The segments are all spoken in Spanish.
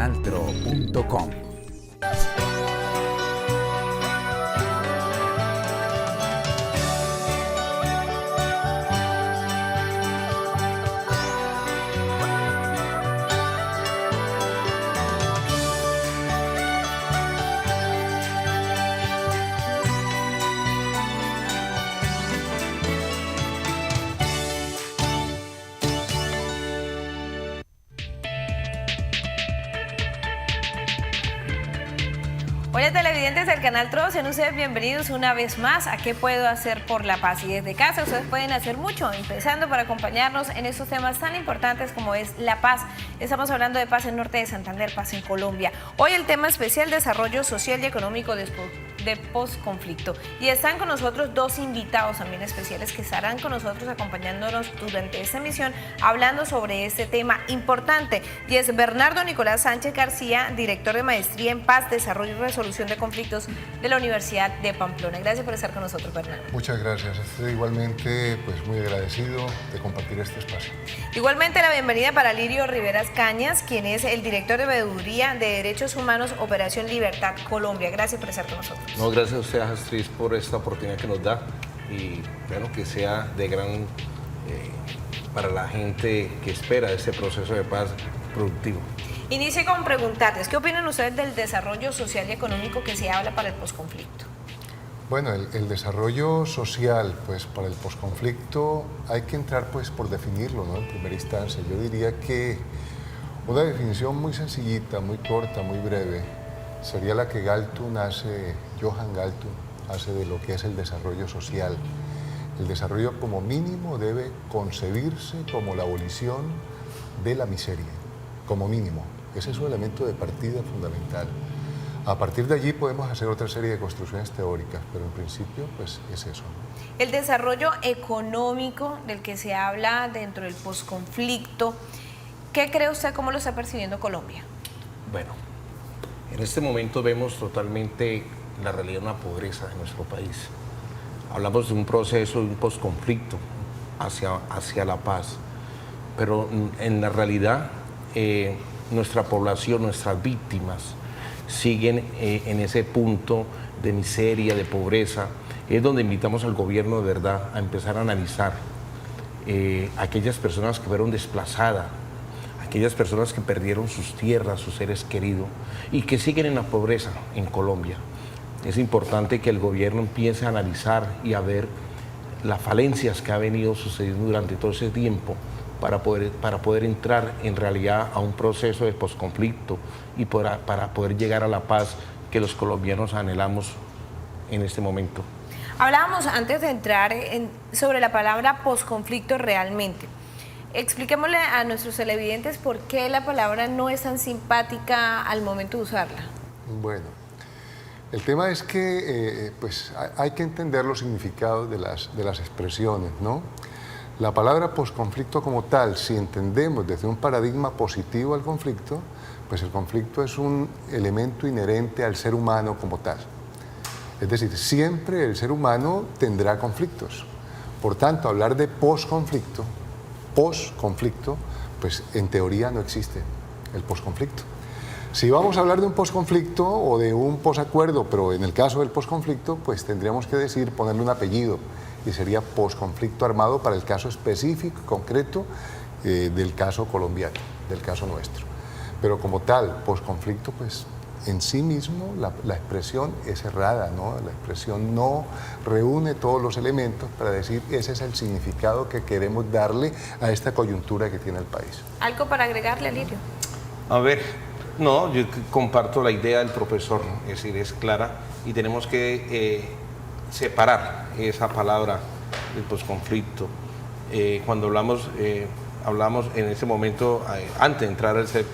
canaltro.com. Hola televidentes del canal TRO, sean ustedes bienvenidos una vez más a ¿Qué puedo hacer por la paz? Y desde casa ustedes pueden hacer mucho, empezando para acompañarnos en estos temas tan importantes como es la paz. Estamos hablando de paz en norte de Santander, paz en Colombia. Hoy el tema especial, desarrollo social y económico de posconflicto. Y están con nosotros dos invitados también especiales que estarán con nosotros acompañándonos durante esta emisión, hablando sobre este tema importante. Y es Bernardo Nicolás Sánchez García, director de Maestría en Paz, Desarrollo y Resolución de Conflictos de la Universidad de Pamplona. Gracias por estar con nosotros, Bernardo. Muchas gracias. Estoy igualmente muy agradecido de compartir este espacio. Igualmente la bienvenida para Lirio Riveras Cañas, quien es el director de Veeduría de Derechos Humanos, Operación Libertad Colombia. Gracias por estar con nosotros. No, gracias a usted, Astrid, por esta oportunidad que nos da y bueno, que sea de gran para la gente que espera este proceso de paz productivo. Inicie con preguntarles, ¿qué opinan ustedes del desarrollo social y económico que se habla para el posconflicto? Bueno, el desarrollo social, para el posconflicto hay que entrar por definirlo, ¿no? En primera instancia. Yo diría que una definición muy sencillita, muy corta, muy breve, sería la que Johan Galtung hace de lo que es el desarrollo social. El desarrollo como mínimo debe concebirse como la abolición de la miseria, como mínimo. Ese es un elemento de partida fundamental. A partir de allí podemos hacer otra serie de construcciones teóricas, pero en principio es eso. El desarrollo económico del que se habla dentro del posconflicto, ¿qué cree usted, cómo lo está percibiendo Colombia? Bueno, en este momento vemos totalmente la realidad de una pobreza en nuestro país. Hablamos de un proceso, de un posconflicto hacia la paz, pero en la realidad nuestra población, nuestras víctimas siguen en ese punto de miseria, de pobreza. Es donde invitamos al gobierno de verdad a empezar a analizar aquellas personas que fueron desplazadas, aquellas personas que perdieron sus tierras, sus seres queridos y que siguen en la pobreza en Colombia. Es importante que el gobierno empiece a analizar y a ver las falencias que ha venido sucediendo durante todo ese tiempo para poder entrar en realidad a un proceso de posconflicto y para poder llegar a la paz que los colombianos anhelamos en este momento. Hablábamos antes de entrar sobre la palabra posconflicto realmente. Expliquémosle a nuestros televidentes por qué la palabra no es tan simpática al momento de usarla. Bueno, el tema es que hay que entender los significados de las expresiones, ¿no? La palabra posconflicto como tal, si entendemos desde un paradigma positivo al conflicto, pues el conflicto es un elemento inherente al ser humano como tal. Es decir, siempre el ser humano tendrá conflictos. Por tanto, hablar de posconflicto, pues en teoría no existe el posconflicto. Si vamos a hablar de un posconflicto o de un posacuerdo, pero en el caso del posconflicto, pues tendríamos que ponerle un apellido, y sería posconflicto armado para el caso específico, concreto, del caso colombiano, del caso nuestro. Pero como tal, posconflicto, pues en sí mismo la expresión es errada, ¿no? La expresión no reúne todos los elementos para decir ese es el significado que queremos darle a esta coyuntura que tiene el país. ¿Algo para agregarle, Lirio? A ver, no, yo comparto la idea del profesor, es decir, es clara y tenemos que separar esa palabra del posconflicto. Cuando hablamos en ese momento, antes de entrar al CEP,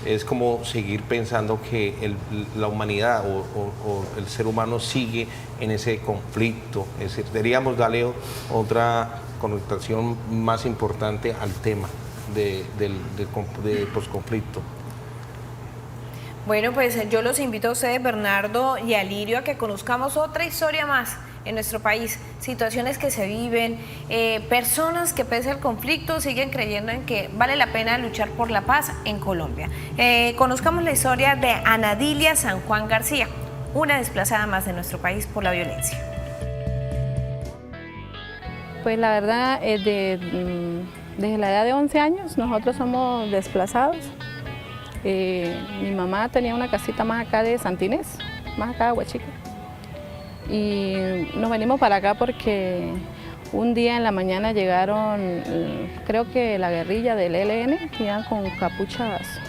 es como seguir pensando que la humanidad o el ser humano sigue en ese conflicto. Es decir, deberíamos darle otra connotación más importante al tema de posconflicto. Bueno, pues yo los invito a ustedes, Bernardo y a Lirio, a que conozcamos otra historia más en nuestro país, situaciones que se viven, personas que pese al conflicto siguen creyendo en que vale la pena luchar por la paz en Colombia. Conozcamos la historia de Anadilia San Juan García, una desplazada más de nuestro país por la violencia. Pues la verdad, desde la edad de 11 años nosotros somos desplazados. Mi mamá tenía una casita más acá de Santinés, más acá de Huachica. Y nos venimos para acá porque un día en la mañana llegaron, creo que la guerrilla del ELN, que iban con capuchas,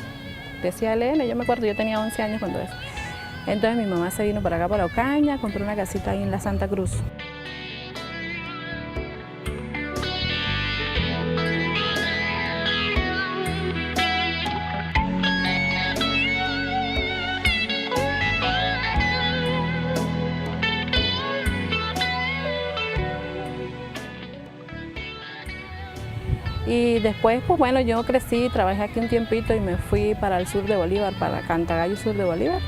decía ELN, yo me acuerdo, yo tenía 11 años cuando eso. Entonces mi mamá se vino para acá, para Ocaña, compró una casita ahí en la Santa Cruz. Y después, pues bueno, yo crecí, trabajé aquí un tiempito y me fui para el sur de Bolívar, para Cantagallo, sur de Bolívar.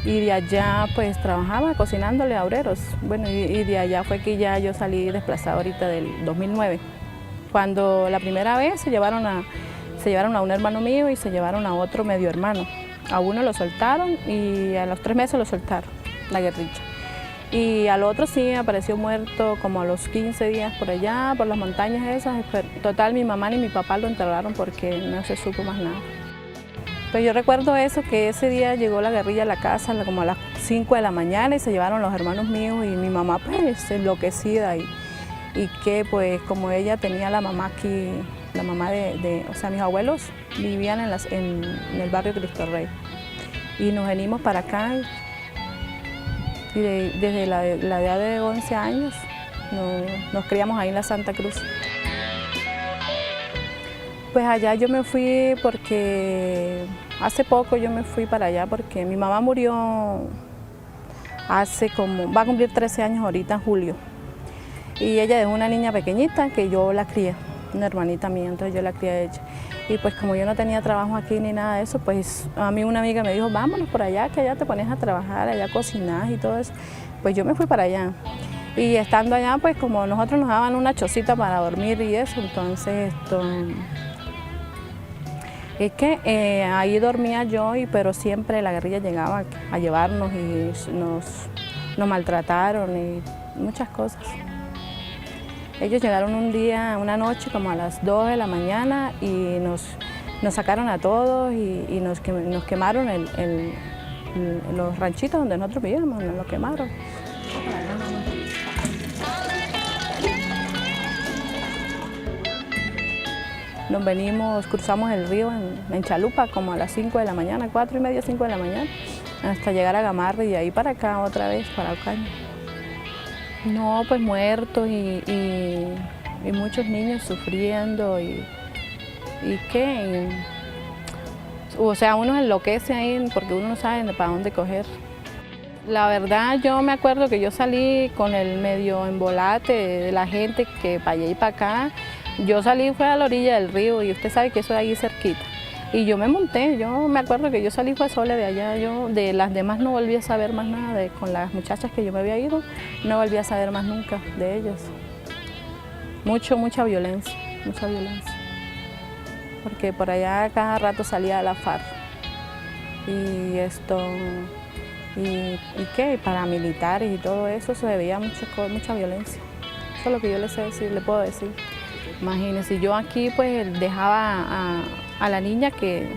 Y de allá pues trabajaba cocinándole a obreros. Bueno, y de allá fue que ya yo salí desplazada ahorita del 2009. Cuando la primera vez se llevaron a un hermano mío y se llevaron a otro medio hermano. A uno lo soltaron y a los 3 meses lo soltaron, la guerrilla. Y al otro sí apareció muerto como a los 15 días por allá, por las montañas esas. Total, mi mamá ni mi papá lo enterraron porque no se supo más nada. Pues yo recuerdo eso, que ese día llegó la guerrilla a la casa como a las 5 de la mañana y se llevaron los hermanos míos y mi mamá pues enloquecida y que pues como ella tenía la mamá aquí, la mamá o sea, mis abuelos vivían en el barrio Cristo Rey y nos venimos para acá. Y desde la edad de 11 años nos criamos ahí en la Santa Cruz. Pues allá yo me fui porque hace poco yo me fui para allá porque mi mamá murió va a cumplir 13 años ahorita en julio. Y ella dejó una niña pequeñita que yo la crié, una hermanita mía, entonces yo la crié a ella. Y pues como yo no tenía trabajo aquí ni nada de eso, pues a mí una amiga me dijo, vámonos por allá, que allá te pones a trabajar, allá cocinás y todo eso. Pues yo me fui para allá. Y estando allá, pues como nosotros nos daban una chocita para dormir y eso, entonces es que ahí dormía yo, pero siempre la guerrilla llegaba a llevarnos y nos maltrataron y muchas cosas. Ellos llegaron un día, una noche, como a las 2 de la mañana y nos sacaron a todos y nos quemaron los ranchitos donde nosotros vivíamos, nos lo quemaron. Nos venimos, cruzamos el río en chalupa como a las 5 de la mañana, 4:30, 5 de la mañana, hasta llegar a Gamarra y de ahí para acá otra vez, para Ocaña. No, pues muertos y muchos niños sufriendo y qué. O sea, uno enloquece ahí porque uno no sabe para dónde coger. La verdad, yo me acuerdo que yo salí con el medio embolate de la gente que para allá y para acá. Yo salí, fue a la orilla del río y usted sabe que eso de ahí cerquita. Y yo me monté, yo me acuerdo que yo salí fue sola de allá, yo de las demás no volví a saber más nada, con las muchachas que yo me había ido, no volví a saber más nunca de ellas. Mucha violencia, porque por allá cada rato salía la FARC y qué, paramilitares y todo eso, se veía mucha violencia. Eso es lo que yo le puedo decir. Imagínense, yo aquí pues dejaba a la niña que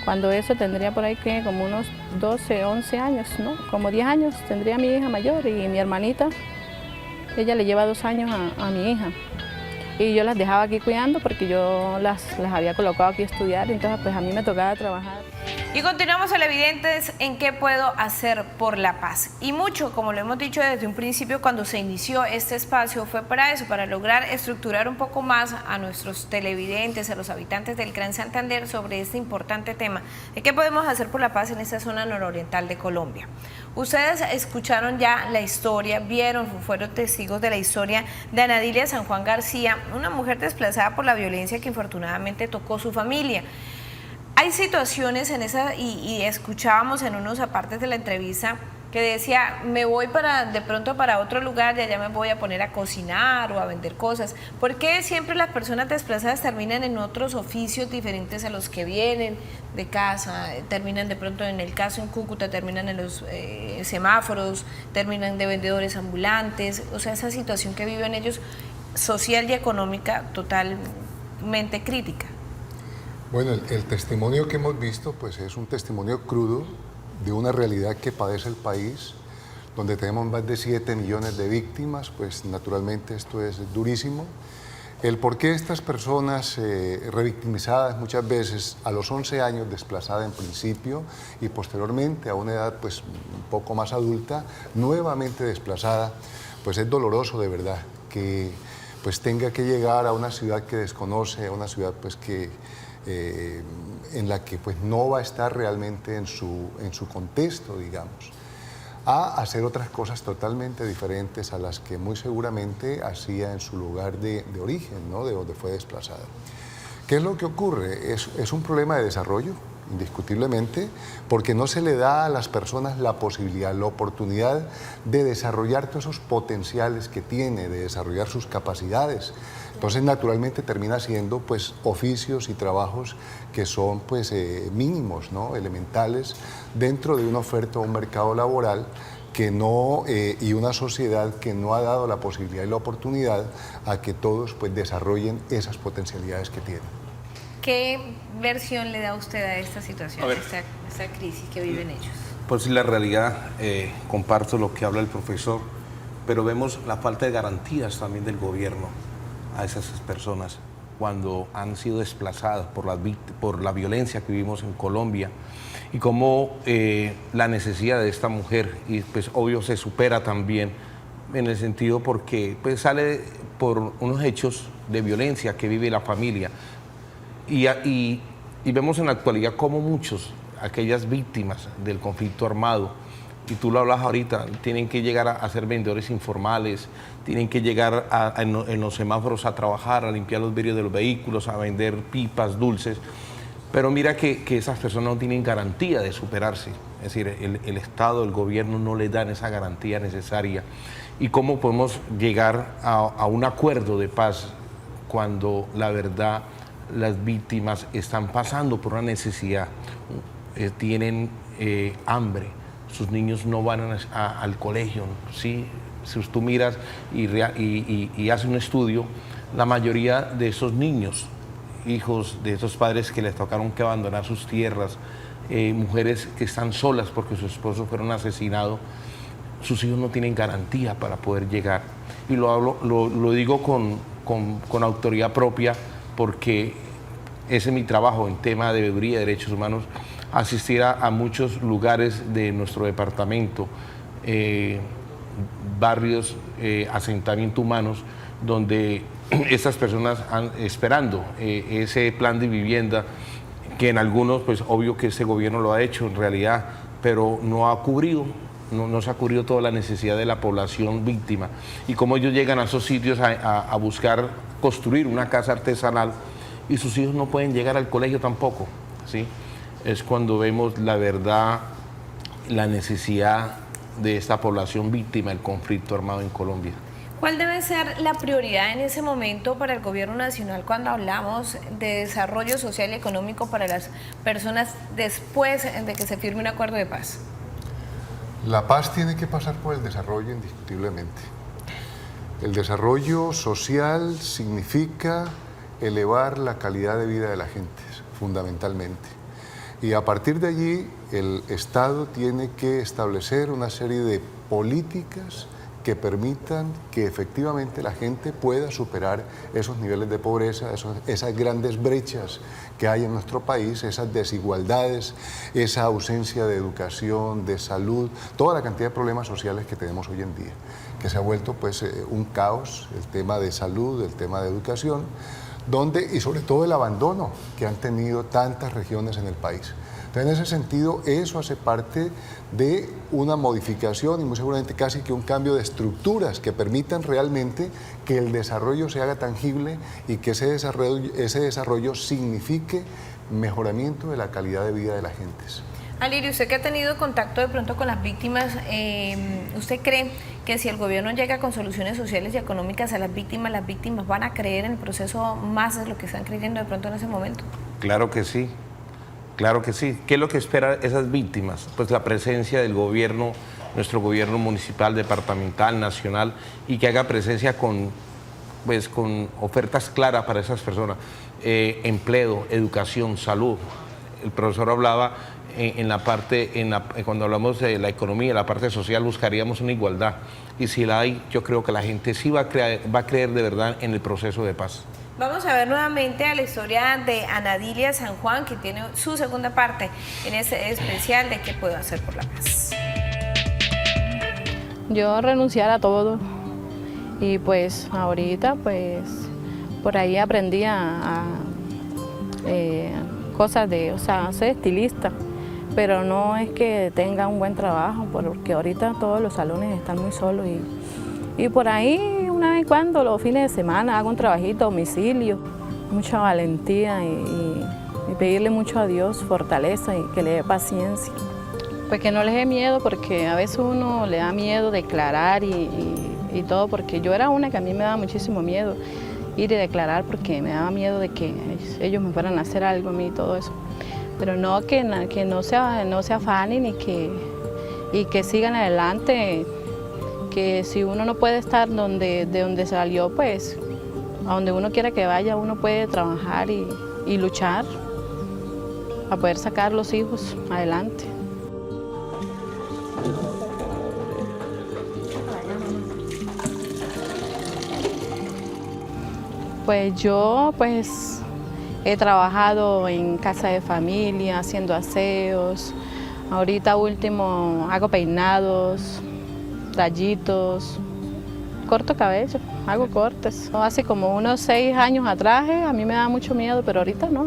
cuando eso tendría por ahí que como unos 12, 11 años, ¿no? Como 10 años tendría mi hija mayor y mi hermanita, ella le lleva 2 años a mi hija. Y yo las dejaba aquí cuidando porque yo las había colocado aquí a estudiar, entonces pues a mí me tocaba trabajar. Y continuamos televidentes en qué puedo hacer por la paz. Y mucho, como lo hemos dicho desde un principio, cuando se inició este espacio fue para eso, para lograr estructurar un poco más a nuestros televidentes, a los habitantes del Gran Santander sobre este importante tema de qué podemos hacer por la paz en esta zona nororiental de Colombia. Ustedes escucharon ya la historia, fueron testigos de la historia de Anadilia San Juan García, una mujer desplazada por la violencia que infortunadamente tocó su familia. Hay situaciones en esa, y escuchábamos en unos apartes de la entrevista, que decía, me voy de pronto para otro lugar y allá me voy a poner a cocinar o a vender cosas. ¿Por qué siempre las personas desplazadas terminan en otros oficios diferentes a los que vienen de casa? Terminan de pronto, en el caso en Cúcuta, terminan en los semáforos, terminan de vendedores ambulantes, o sea, esa situación que viven ellos, social y económica, totalmente crítica. Bueno, el testimonio que hemos visto pues es un testimonio crudo de una realidad que padece el país, donde tenemos más de 7 millones de víctimas, pues naturalmente esto es durísimo. El por qué estas personas revictimizadas muchas veces a los 11 años, desplazadas en principio, y posteriormente a una edad pues un poco más adulta, nuevamente desplazada, pues es doloroso de verdad que pues tenga que llegar a una ciudad que desconoce, a una ciudad pues que en la que pues no va a estar realmente en su contexto, digamos, a hacer otras cosas totalmente diferentes a las que muy seguramente hacía en su lugar de origen, ¿no? De donde fue desplazada. ¿Qué es lo que ocurre? Es un problema de desarrollo, indiscutiblemente, porque no se le da a las personas la posibilidad, la oportunidad de desarrollar todos esos potenciales que tiene, de desarrollar sus capacidades. Entonces, naturalmente, termina siendo pues oficios y trabajos que son pues mínimos, ¿no? Elementales, dentro de una oferta o un mercado laboral que no, y una sociedad que no ha dado la posibilidad y la oportunidad a que todos pues desarrollen esas potencialidades que tienen. ¿Qué versión le da usted a esta situación, a esta crisis que viven ellos? Pues la realidad, comparto lo que habla el profesor, pero vemos la falta de garantías también del gobierno a esas personas cuando han sido desplazadas por la violencia que vivimos en Colombia, y cómo la necesidad de esta mujer, y pues obvio se supera también en el sentido porque pues sale por unos hechos de violencia que vive la familia, y vemos en la actualidad cómo aquellas víctimas del conflicto armado, y tú lo hablas ahorita, tienen que llegar a ser vendedores informales, tienen que llegar en los semáforos a trabajar, a limpiar los vidrios de los vehículos, a vender pipas, dulces. Pero mira que esas personas no tienen garantía de superarse. Es decir, el Estado, el gobierno no les dan esa garantía necesaria. ¿Y cómo podemos llegar a un acuerdo de paz cuando la verdad las víctimas están pasando por una necesidad? Tienen hambre, sus niños no van al colegio, ¿sí? Si tú miras y haces un estudio, la mayoría de esos niños, hijos de esos padres que les tocaron que abandonar sus tierras, mujeres que están solas porque sus esposos fueron asesinados, sus hijos no tienen garantía para poder llegar. Y lo digo con autoridad propia, porque ese es mi trabajo en tema de veeduría y derechos humanos, asistir a muchos lugares de nuestro departamento, barrios, asentamientos humanos, donde estas personas están esperando ese plan de vivienda, que en algunos, pues obvio que ese gobierno lo ha hecho en realidad, pero no ha cubrido, no se ha cubrido toda la necesidad de la población víctima. Y cómo ellos llegan a esos sitios a buscar construir una casa artesanal, y sus hijos no pueden llegar al colegio tampoco, ¿sí? Es cuando vemos la verdad, la necesidad de esta población víctima del conflicto armado en Colombia. ¿Cuál debe ser la prioridad en ese momento para el gobierno nacional cuando hablamos de desarrollo social y económico para las personas después de que se firme un acuerdo de paz? La paz tiene que pasar por el desarrollo, indiscutiblemente. El desarrollo social significa elevar la calidad de vida de la gente, fundamentalmente. Y a partir de allí, el Estado tiene que establecer una serie de políticas que permitan que efectivamente la gente pueda superar esos niveles de pobreza, esas grandes brechas que hay en nuestro país, esas desigualdades, esa ausencia de educación, de salud, toda la cantidad de problemas sociales que tenemos hoy en día, que se ha vuelto pues un caos, el tema de salud, el tema de educación, y sobre todo el abandono que han tenido tantas regiones en el país. Entonces, en ese sentido, eso hace parte de una modificación y muy seguramente casi que un cambio de estructuras que permitan realmente que el desarrollo se haga tangible y que ese desarrollo signifique mejoramiento de la calidad de vida de las gentes. Alirio, usted que ha tenido contacto de pronto con las víctimas, ¿usted cree que si el gobierno llega con soluciones sociales y económicas a las víctimas van a creer en el proceso más de lo que están creyendo de pronto en ese momento? Claro que sí, claro que sí. ¿Qué es lo que esperan esas víctimas? Pues la presencia del gobierno, nuestro gobierno municipal, departamental, nacional, y que haga presencia con ofertas claras para esas personas. Empleo, educación, salud. El profesor hablaba cuando hablamos de la economía, la parte social, buscaríamos una igualdad. Y si la hay, yo creo que la gente sí va a creer de verdad en el proceso de paz. Vamos a ver nuevamente a la historia de Anadilia San Juan, que tiene su segunda parte en este especial de ¿Qué puedo hacer por la paz? Yo renunciar a todo y pues ahorita pues por ahí aprendí cosas ser estilista, pero no es que tenga un buen trabajo, porque ahorita todos los salones están muy solos y por ahí una vez en cuando los fines de semana hago un trabajito a domicilio, mucha valentía y pedirle mucho a Dios fortaleza y que le dé paciencia. Pues que no les dé miedo, porque a veces uno le da miedo declarar y todo, porque yo era una que a mí me daba muchísimo miedo ir y declarar, porque me daba miedo de que ellos me fueran a hacer algo a mí y todo eso. Pero no, que no se afanen y que sigan adelante, que si uno no puede estar de donde salió, pues a donde uno quiera que vaya, uno puede trabajar y luchar para poder sacar los hijos adelante. Pues yo he trabajado en casa de familia, haciendo aseos. Ahorita último hago peinados, tallitos, corto cabello, hago cortes. Hace como unos 6 años atrás a mí me da mucho miedo, pero ahorita no.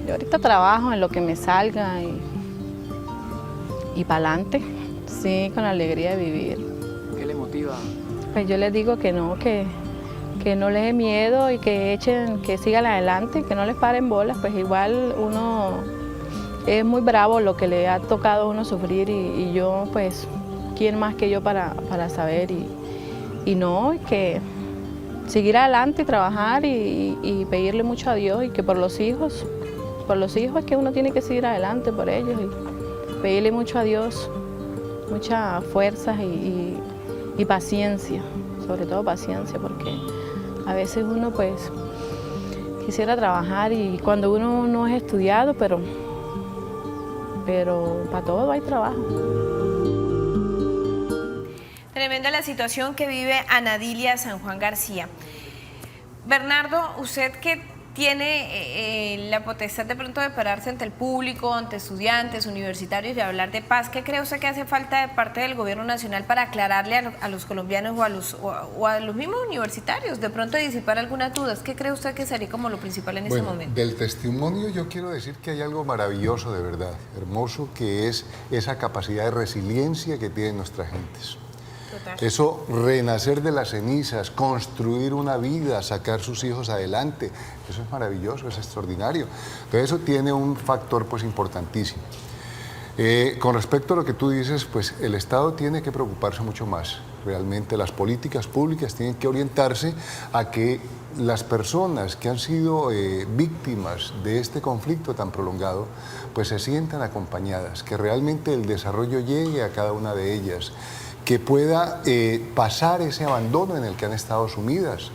Yo ahorita trabajo en lo que me salga y para adelante, sí, con la alegría de vivir. ¿Qué le motiva? Pues yo les digo que no, que no les dé miedo y que sigan adelante, que no les paren bolas, pues igual uno es muy bravo lo que le ha tocado a uno sufrir y yo pues, ¿quién más que yo para saber? Y no, que seguir adelante y trabajar y pedirle mucho a Dios y que por los hijos es que uno tiene que seguir adelante por ellos y pedirle mucho a Dios, mucha fuerza y paciencia, sobre todo paciencia, porque a veces uno pues quisiera trabajar y cuando uno no es estudiado, pero para todo hay trabajo. Tremenda la situación que vive Anadilia San Juan García. Bernardo, usted que tiene la potestad de pronto de pararse ante el público, ante estudiantes, universitarios y hablar de paz, ¿qué cree usted que hace falta de parte del gobierno nacional para aclararle a los colombianos o a los mismos universitarios, de pronto disipar algunas dudas? ¿Qué cree usted que sería como lo principal en ese momento? Del testimonio yo quiero decir que hay algo maravilloso de verdad, hermoso, que es esa capacidad de resiliencia que tienen nuestras gentes. Total. Eso, renacer de las cenizas, construir una vida, sacar sus hijos adelante, eso es maravilloso, es extraordinario. Entonces eso tiene un factor pues importantísimo. Con respecto a lo que tú dices, pues el Estado tiene que preocuparse mucho más. Realmente las políticas públicas tienen que orientarse a que las personas que han sido víctimas de este conflicto tan prolongado, pues se sientan acompañadas, que realmente el desarrollo llegue a cada una de ellas, que pueda pasar ese abandono en el que han estado sumidas,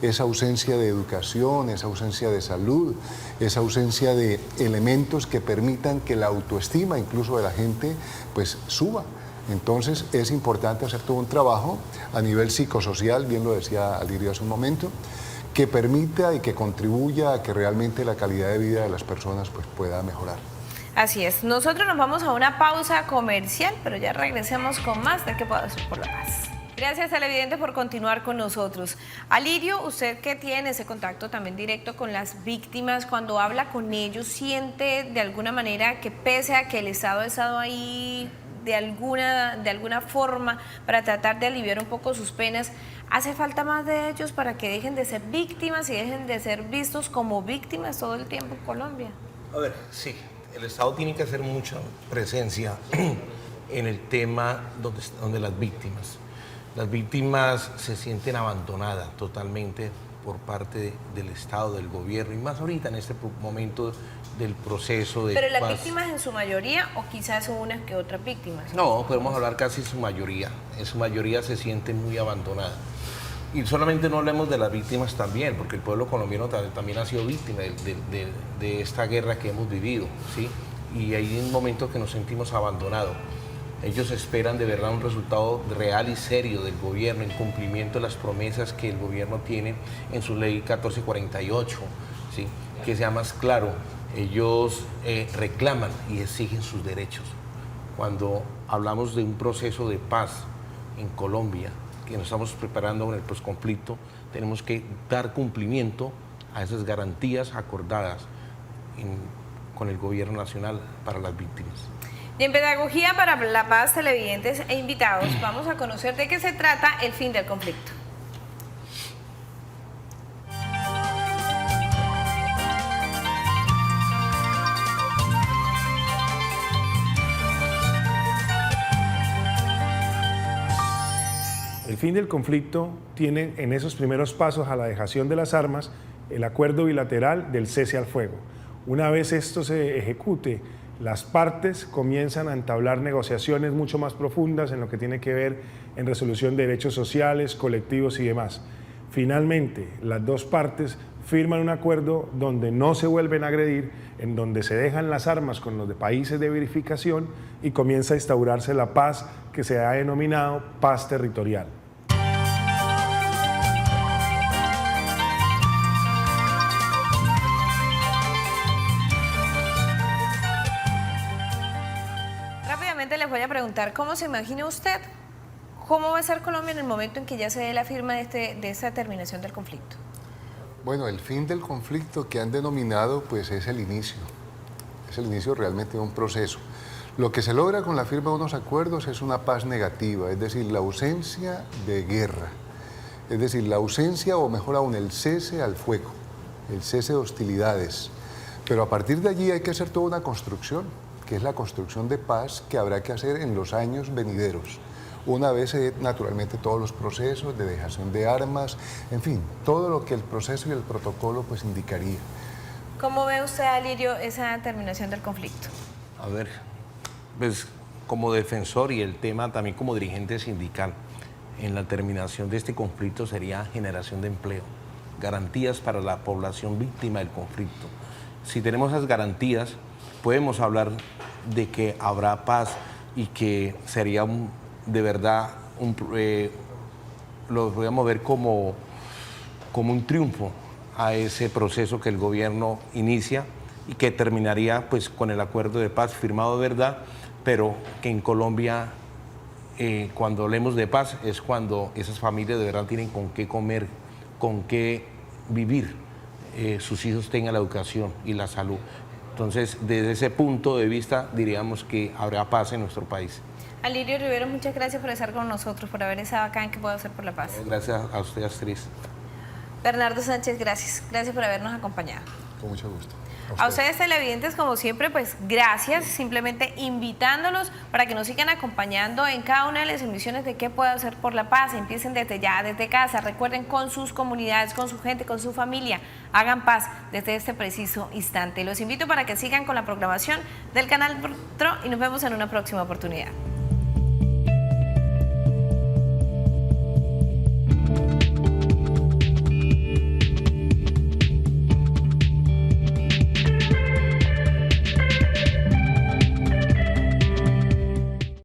esa ausencia de educación, esa ausencia de salud, esa ausencia de elementos que permitan que la autoestima incluso de la gente pues suba. Entonces es importante hacer todo un trabajo a nivel psicosocial, bien lo decía Alirio hace un momento, que permita y que contribuya a que realmente la calidad de vida de las personas pues pueda mejorar. Así es, nosotros nos vamos a una pausa comercial, pero ya regresemos con más de ¿Qué puedo hacer por la paz? Gracias, televidentes, por continuar con nosotros. Alirio, usted que tiene ese contacto también directo con las víctimas, cuando habla con ellos, ¿siente de alguna manera que pese a que el Estado ha estado ahí de alguna forma para tratar de aliviar un poco sus penas, hace falta más de ellos para que dejen de ser víctimas y dejen de ser vistos como víctimas todo el tiempo en Colombia? A ver, sí. el Estado tiene que hacer mucha presencia en el tema donde las víctimas se sienten abandonadas totalmente por parte del Estado, del gobierno, y más ahorita en este momento del proceso de ¿Pero las paz. víctimas en su mayoría o quizás son unas que otras víctimas? No, podemos hablar casi en su mayoría se siente muy abandonada. Y solamente no hablemos de las víctimas también, porque el pueblo colombiano también ha sido víctima de esta guerra que hemos vivido, ¿sí? Y hay un momento que nos sentimos abandonados. Ellos esperan de verdad un resultado real y serio del gobierno en cumplimiento de las promesas que el gobierno tiene en su ley 1448, ¿sí? Que sea más claro. Ellos reclaman y exigen sus derechos. Cuando hablamos de un proceso de paz en Colombia, que nos estamos preparando con el posconflicto, tenemos que dar cumplimiento a esas garantías acordadas con el gobierno nacional para las víctimas. Y en Pedagogía para la Paz, televidentes e invitados, vamos a conocer de qué se trata el fin del conflicto. El fin del conflicto tiene en esos primeros pasos a la dejación de las armas el acuerdo bilateral del cese al fuego. Una vez esto se ejecute, las partes comienzan a entablar negociaciones mucho más profundas en lo que tiene que ver en resolución de derechos sociales, colectivos y demás. Finalmente, las dos partes firman un acuerdo donde no se vuelven a agredir, en donde se dejan las armas con los de países de verificación y comienza a instaurarse la paz que se ha denominado paz territorial. Rápidamente les voy a preguntar, ¿cómo se imagina usted cómo va a ser Colombia en el momento en que ya se dé la firma de esta terminación del conflicto? Bueno, el fin del conflicto que han denominado pues es el inicio realmente de un proceso. Lo que se logra con la firma de unos acuerdos es una paz negativa, es decir, la ausencia de guerra, es decir, la ausencia o mejor aún el cese al fuego, el cese de hostilidades. Pero a partir de allí hay que hacer toda una construcción, que es la construcción de paz que habrá que hacer en los años venideros. Una vez naturalmente todos los procesos de dejación de armas, en fin, todo lo que el proceso y el protocolo pues indicaría. ¿Cómo ve usted, Alirio, esa terminación del conflicto? A ver, pues como defensor y el tema también como dirigente sindical, en la terminación de este conflicto sería generación de empleo, garantías para la población víctima del conflicto. Si tenemos esas garantías, podemos hablar de que habrá paz y que sería de verdad, lo podemos ver como un triunfo a ese proceso que el gobierno inicia y que terminaría pues con el acuerdo de paz firmado de verdad, pero que en Colombia, cuando hablemos de paz, es cuando esas familias de verdad tienen con qué comer, con qué vivir, sus hijos tengan la educación y la salud. Entonces, desde ese punto de vista, diríamos que habrá paz en nuestro país. Alirio Rivero, muchas gracias por estar con nosotros, por haber estado acá en ¿Qué puedo hacer por la paz? Gracias a usted, Astrid. Bernardo Sánchez, gracias. Gracias por habernos acompañado. Con mucho gusto. A ustedes televidentes, como siempre, pues gracias, simplemente invitándolos para que nos sigan acompañando en cada una de las emisiones de ¿Qué puedo hacer por la paz? Empiecen desde ya, desde casa, recuerden con sus comunidades, con su gente, con su familia, hagan paz desde este preciso instante. Los invito para que sigan con la programación del canal TRO y nos vemos en una próxima oportunidad.